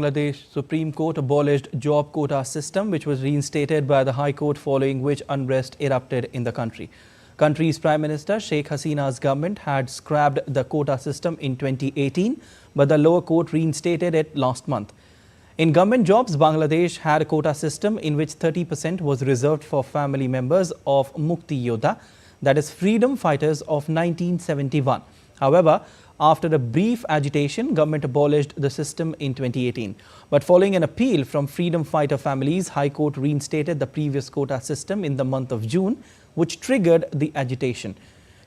Bangladesh Supreme Court abolished job quota system, which was reinstated by the High Court, following which unrest erupted in the country. Country's Prime Minister Sheikh Hasina's government had scrapped the quota system in 2018, but the lower court reinstated it last month. In government jobs, Bangladesh had a quota system in which 30% was reserved for family members of Mukti Yodha, that is freedom fighters of 1971. However, after a brief agitation, government abolished the system in 2018. But following an appeal from freedom fighter families, High Court reinstated the previous quota system in the month of June, which triggered the agitation.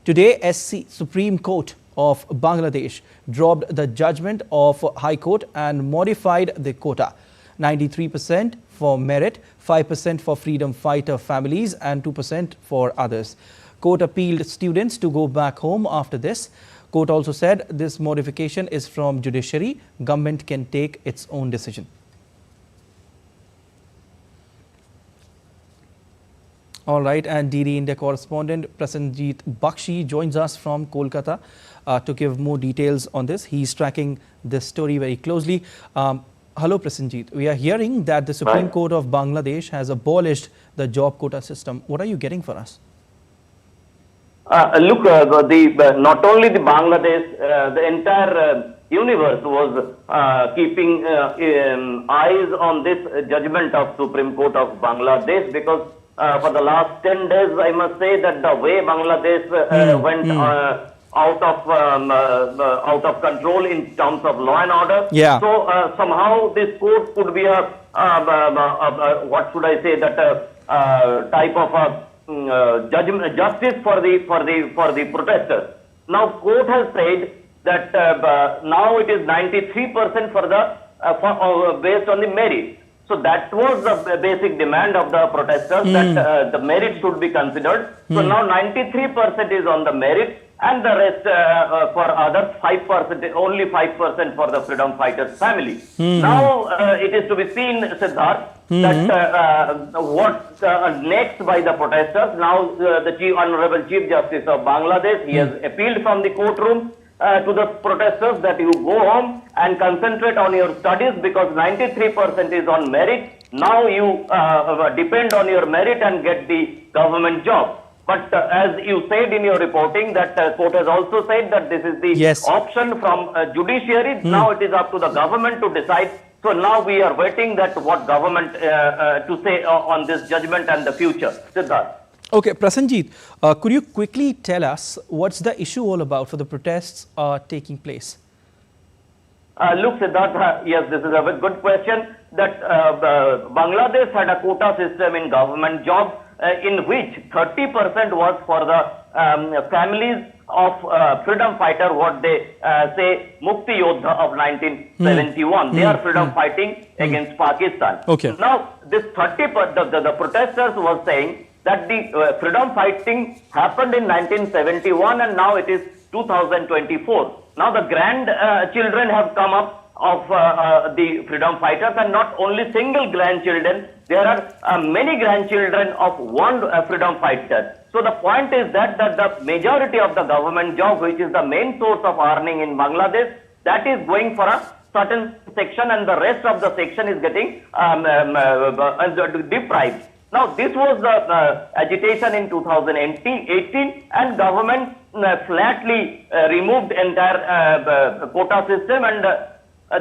Today, Supreme Court of Bangladesh dropped the judgment of High Court and modified the quota. 93% for merit, 5% for freedom fighter families and 2% for others. Court appealed students to go back home after this. Court also said this modification is from judiciary. Government can take its own decision. All right, and DD India correspondent Prasenjit Bakshi joins us from Kolkata to give more details on this. He's tracking this story very closely. Hello, Prasenjit. We are hearing that the Supreme Court of Bangladesh has abolished the job quota system. What are you getting for us? Look, not only the Bangladesh, the entire universe was keeping eyes on this judgment of Supreme Court of Bangladesh, because for the last 10 days, I must say that the way Bangladesh went out of control in terms of law and order. Yeah. So somehow this court could be a what should I say, that type of a justice for the protesters. Now court has said that now it is 93% for the based on the merit. So that was the basic demand of the protesters, that the merit should be considered. So now 93% is on the merit, and the rest for others 5%, only 5% for the freedom fighters family. Now it is to be seen, Siddharth, that what next by the protesters. Now the Honorable Chief Justice of Bangladesh, he has appealed from the courtroom to the protesters that you go home and concentrate on your studies, because 93% is on merit. Now you depend on your merit and get the government job. But as you said in your reporting, that court has also said that this is the option from judiciary. Now it is up to the government to decide. So now we are waiting that what government to say on this judgment and the future. Siddharth. Okay, Prasenjit, could you quickly tell us what's the issue all about for the protests taking place? Look, Siddharth, yes, this is a very good question. That Bangladesh had a quota system in government jobs in which 30% was for the families of freedom fighter, what they say Mukti Yodha of 1971. They are freedom fighting against Pakistan. Okay. Now, this 30%, the protesters was saying that the freedom fighting happened in 1971 and now it is 2024. Now the grandchildren have come up of the freedom fighters, and not only single grandchildren, there are many grandchildren of one freedom fighter. So the point is that the majority of the government job, which is the main source of earning in Bangladesh, that is going for a certain section, and the rest of the section is getting deprived. Now, this was the agitation in 2018, and government flatly removed entire quota system, and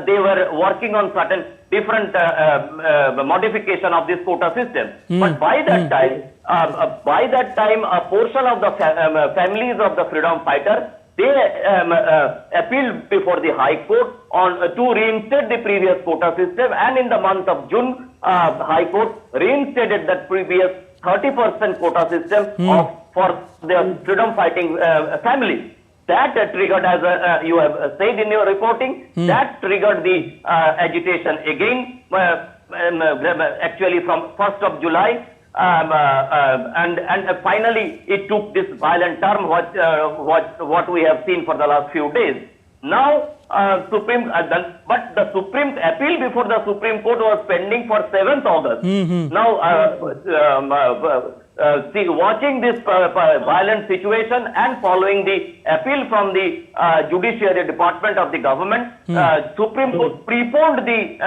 they were working on certain different modification of this quota system. But by that time, a portion of the families of the freedom fighters, they appealed before the High Court on to reinstate the previous quota system, and in the month of June, High Court reinstated that previous 30% quota system for the freedom fighting families. That triggered, as you have said in your reporting, that triggered the agitation again, actually from 1st of July. And finally it took this violent turn, what we have seen for the last few days. Now but the Supreme appeal before the Supreme Court was pending for 7th August. Now watching this violent situation and following the appeal from the Judiciary Department of the government, Supreme Court preponed the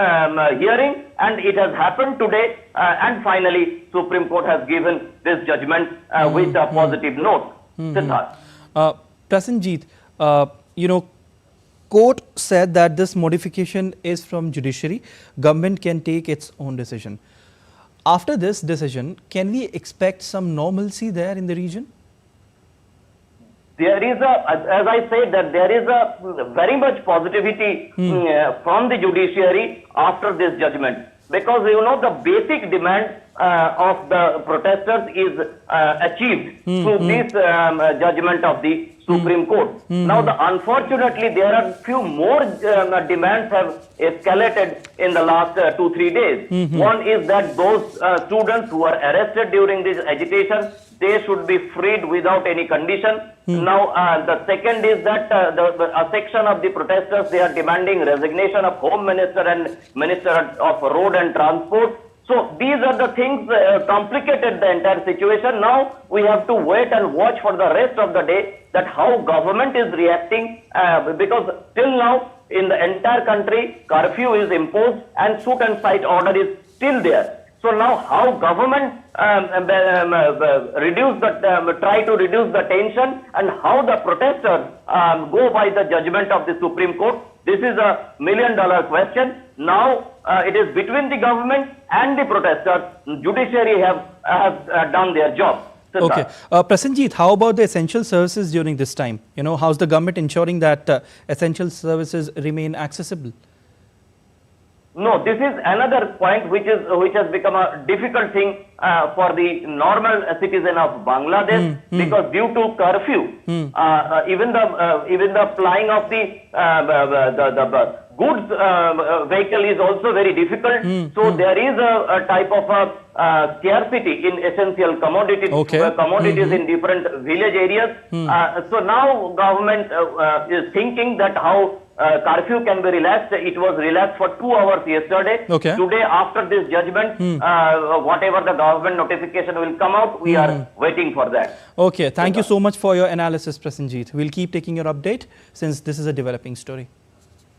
hearing, and it has happened today, and finally Supreme Court has given this judgment with a positive note. Siddharth. Prasenjit, court said that this modification is from judiciary. Government can take its own decision. After this decision, can we expect some normalcy there in the region? There is as I said, that there is a very much positivity from the judiciary after this judgment, because the basic demand of the protesters is achieved through this judgment of the Supreme Court. Now, unfortunately, there are few more demands have escalated in the last 2-3 days. One is that those students who are arrested during this agitation, they should be freed without any condition. Now, the second is that a section of the protesters, they are demanding resignation of Home Minister and Minister of Road and Transport. So these are the things complicated the entire situation. Now we have to wait and watch for the rest of the day that how government is reacting, because till now in the entire country curfew is imposed and shoot and sight order is still there. So now how government try to reduce the tension, and how the protesters go by the judgment of the Supreme Court, this is a million-dollar question. Now it is between the government and the protesters. Judiciary have done their job. Okay. Prasenjit, how about the essential services during this time? How's the government ensuring that essential services remain accessible? No, this is another point which has become a difficult thing for the normal citizen of Bangladesh, because due to curfew, even the flying of the goods vehicle is also very difficult. So there is a type of scarcity in essential commodities, commodities in different village areas. So now government is thinking that how curfew can be relaxed. It was relaxed for 2 hours yesterday. Today, after this judgment, whatever the government notification will come out, we are waiting for that. Okay, thank you so much for your analysis, Prasenjit. We'll keep taking your update since this is a developing story.